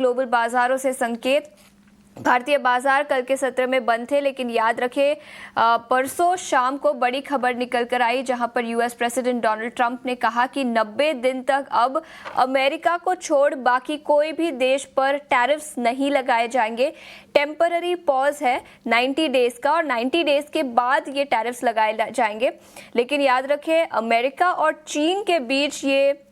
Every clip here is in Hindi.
ग्लोबल बाजारों से संकेत। भारतीय बाजार कल के सत्र में बंद थे, लेकिन याद रखें परसों शाम को बड़ी खबर निकल कर आई, जहां पर यूएस प्रेसिडेंट डोनाल्ड ट्रंप ने कहा कि 90 दिन तक अब अमेरिका को छोड़ बाकी कोई भी देश पर टैरिफ्स नहीं लगाए जाएंगे। टेम्पररी पॉज है 90 डेज का, और 90 डेज के बाद ये टैरिफ्स लगाए जाएंगे। लेकिन याद रखें अमेरिका और चीन के बीच ये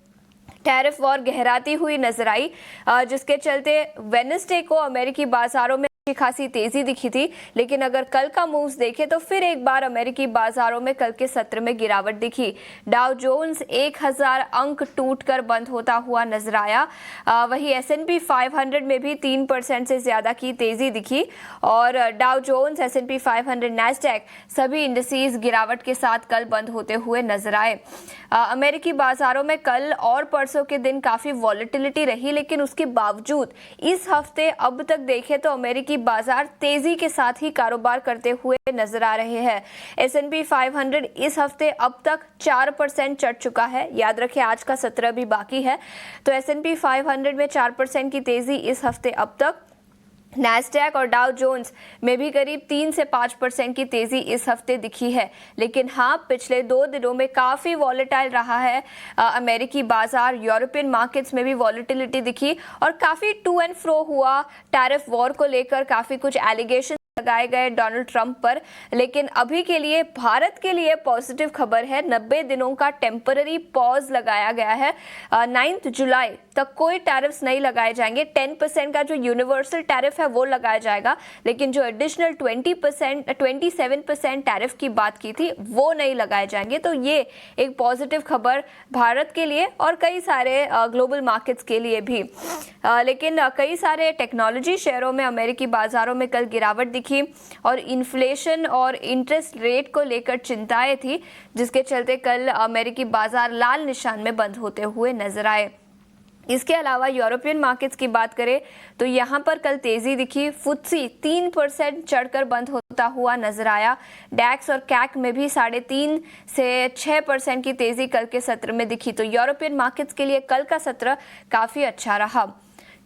टैरिफ वॉर गहराती हुई नजर आई, जिसके चलते वेडनेसडे को अमेरिकी बाजारों में अच्छी खासी तेजी दिखी थी। लेकिन अगर कल का मूव्स देखें तो फिर एक बार अमेरिकी बाजारों में कल के सत्र में गिरावट दिखी। डाउ जोन्स 1000 अंक टूटकर बंद होता हुआ नजर आया। वहीं S&P 500 में भी 3% से ज्यादा की तेजी दिखी, और डाउ जोन्स, S&P 500, नैस्डैक सभी इंडिसेस गिरावट के साथ कल बंद होते हुए नजर आए। अमेरिकी बाजारों में कल और परसों के दिन काफी वॉलेटिलिटी रही, लेकिन उसके बावजूद इस हफ्ते अब तक देखें तो अमेरिकी बाजार तेजी के साथ ही कारोबार करते हुए नजर आ रहे हैं। S&P 500 इस हफ्ते अब तक 4% चढ़ चुका है। याद रखें आज का सत्र भी बाकी है, तो S&P 500 में 4% की तेजी इस हफ्ते अब तक। नैस्डैक और डाउ जोन्स में भी करीब 3 से 5% की तेजी इस हफ्ते दिखी है। लेकिन हाँ, पिछले 2 दिनों में काफी वॉलेटाइल रहा है अमेरिकी बाजार। यूरोपियन मार्केट्स में भी वॉलेटिलिटी दिखी और काफी टू एंड फ्रो हुआ। टैरिफ वॉर को लेकर काफी कुछ एलिगेशन लगाए गए डोनाल्ड ट्रंप पर, लेकिन अभी के लिए भारत के लिए पॉजिटिव खबर है। 90 दिनों का टेम्पररी पॉज लगाया गया है। 9 जुलाई तक कोई टैरिफ्स नहीं लगाए जाएंगे। 10% का जो यूनिवर्सल टैरिफ है वो लगाया जाएगा, लेकिन जो एडिशनल 27% टैरिफ की बात की थी वो नहीं लगाए जाएंगे। तो ये एक पॉजिटिव खबर भारत के लिए और कई सारे ग्लोबल मार्केट्स के लिए भी। लेकिन कई सारे टेक्नोलॉजी शेयरों में अमेरिकी बाजारों में कल गिरावट दिखी, और इन्फ्लेशन और इंटरेस्ट रेट को लेकर चिंताएं थी, जिसके चलते कल अमेरिकी बाजार लाल निशान में बंद होते हुए नजर आए। इसके अलावा यूरोपियन मार्केट्स की बात करें तो यहां पर कल तेजी दिखी। फुत्सी 3% चढ़कर बंद होता हुआ नजर आया। डैक्स और कैक में भी 3.5 से 6% की तेजी कल के सत्र में दिखी। तो यूरोपियन मार्केट्स के लिए कल का सत्र काफी अच्छा रहा।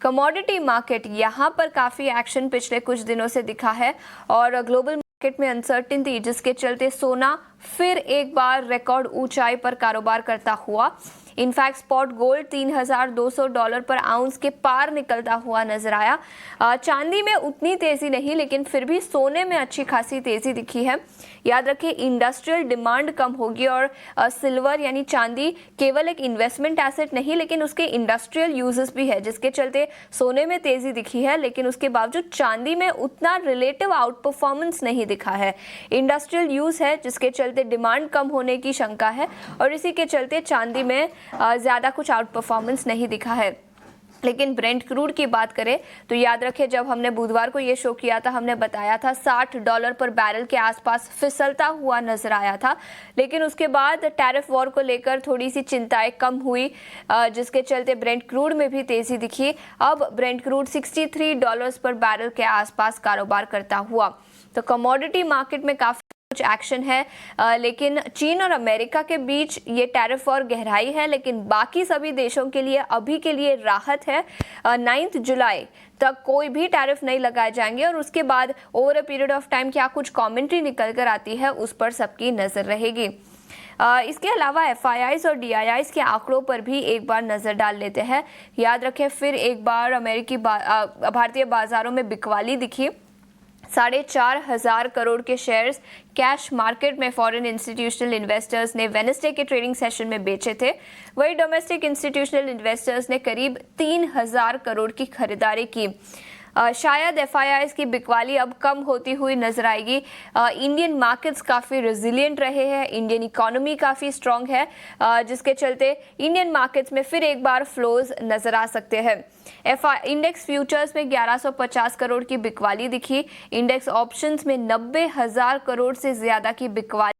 कमोडिटी मार्केट यहाँ पर काफी एक्शन पिछले कुछ दिनों से दिखा है, और ग्लोबल मार्केट में अनसर्टेनिटी जिसके चलते सोना फिर एक बार रिकॉर्ड ऊंचाई पर कारोबार करता हुआ। इनफैक्ट स्पॉट गोल्ड $3,200 पर आउंस के पार निकलता हुआ नजर आया। चांदी में उतनी तेजी नहीं, लेकिन फिर भी सोने में अच्छी खासी तेजी दिखी है। याद रखें इंडस्ट्रियल डिमांड कम होगी, और सिल्वर यानी चांदी केवल एक इन्वेस्टमेंट एसेट नहीं, लेकिन उसके इंडस्ट्रियल यूजेस भी है, जिसके चलते सोने में तेजी दिखी है। लेकिन उसके बावजूद चांदी में उतना रिलेटिव आउट परफॉर्मेंस नहीं दिखा है। इंडस्ट्रियल यूज है जिसके चलते डिमांड कम होने की शंका है, और इसी के चलते चांदी में ज्यादा कुछ आउट परफॉर्मेंस नहीं दिखा है। लेकिन ब्रेंट क्रूड की बात करें तो याद रखें जब हमने बुधवार को ये शो किया था, हमने बताया था $60 पर बैरल के आसपास फिसलता हुआ नजर आया था। लेकिन उसके बाद टैरिफ वॉर को लेकर थोड़ी सी चिंताएं कम हुई, जिसके चलते ब्रेंट क्रूड में भी तेजी दिखी। अब ब्रेंट क्रूड $63 पर बैरल के आसपास कारोबार करता हुआ। तो कमोडिटी मार्केट में काफी कुछ एक्शन है, लेकिन चीन और अमेरिका के बीच ये टैरिफ और गहराई है, लेकिन बाकी सभी देशों के लिए अभी के लिए राहत है। 9 जुलाई तक कोई भी टैरिफ नहीं लगाए जाएंगे, और उसके बाद over a period of time क्या कुछ कमेंट्री निकल कर आती है उस पर सबकी नजर रहेगी। इसके अलावा FIIs और DIIs के आंकड़ों पर भी एक बार नजर डाल लेते हैं। याद रखें फिर एक बार भारतीय बाजारों में बिकवाली दिखी। 4,500 करोड़ के शेयर्स कैश मार्केट में फॉरेन इंस्टीट्यूशनल इन्वेस्टर्स ने वेडनेसडे के ट्रेडिंग सेशन में बेचे थे। वहीं डोमेस्टिक इंस्टीट्यूशनल इन्वेस्टर्स ने करीब 3,000 करोड़ की खरीदारी की। शायद FIIs की बिकवाली अब कम होती हुई नजर आएगी। इंडियन मार्केट्स काफ़ी रेजिलिएंट रहे हैं, इंडियन इकोनॉमी काफ़ी स्ट्रांग है, जिसके चलते इंडियन मार्केट्स में फिर एक बार फ्लोज नजर आ सकते हैं। इंडेक्स फ्यूचर्स में 1150 करोड़ की बिकवाली दिखी। इंडेक्स ऑप्शंस में 90,000 करोड़ से ज़्यादा की बिकवाली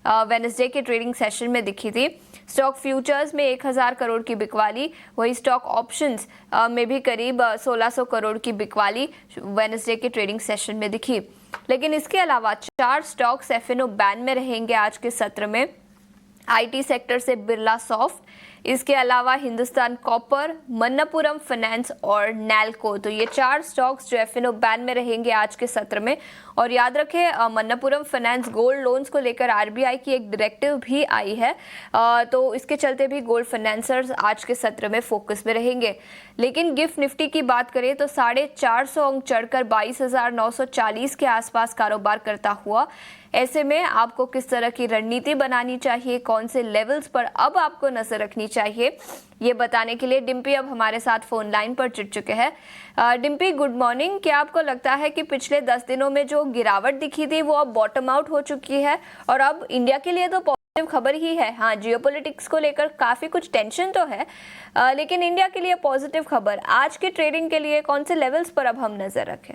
वेडनेसडे के ट्रेडिंग सेशन में दिखी थी। स्टॉक फ्यूचर्स में 1,000 करोड़ की बिकवाली, वही स्टॉक ऑप्शंस में भी करीब 1,600 करोड़ की बिकवाली वेडनेसडे के ट्रेडिंग सेशन में दिखी। लेकिन इसके अलावा 4 स्टॉक्स F&O बैन में रहेंगे आज के सत्र में। IT सेक्टर से बिरला सॉफ्ट, इसके अलावा हिंदुस्तान कॉपर, मन्नपुरम फाइनेंस और नैल्को, तो ये 4 स्टॉक्स जो एफ बैन में रहेंगे आज के सत्र में। और याद रखें मन्नपुरम फाइनेंस गोल्ड लोन्स को लेकर आरबीआई की एक डायरेक्टिव भी आई है, तो इसके चलते भी गोल्ड फाइनेंसर्स आज के सत्र में फोकस में रहेंगे। लेकिन गिफ्ट निफ्टी की बात करें तो 450 अंक चढ़कर 22,940 के आसपास कारोबार करता हुआ। ऐसे में आपको किस तरह की रणनीति बनानी चाहिए, कौन से लेवल्स पर अब आपको नजर रखनी चाहिए, ये बताने के लिए डिम्पी अब हमारे साथ फोन लाइन पर जुड़ चुके हैं। Dimpy, good morning. क्या आपको लगता है कि पिछले 10 दिनों में जो गिरावट दिखी थी वो अब बॉटम आउट हो चुकी है और अब इंडिया के लिए तो पॉजिटिव खबर ही है? हाँ, जियोपॉलिटिक्स को लेकर काफी कुछ टेंशन तो है, लेकिन इंडिया के लिए पॉजिटिव खबर। आज की ट्रेडिंग के लिए कौन से लेवल्स पर अब हम नजर रखें?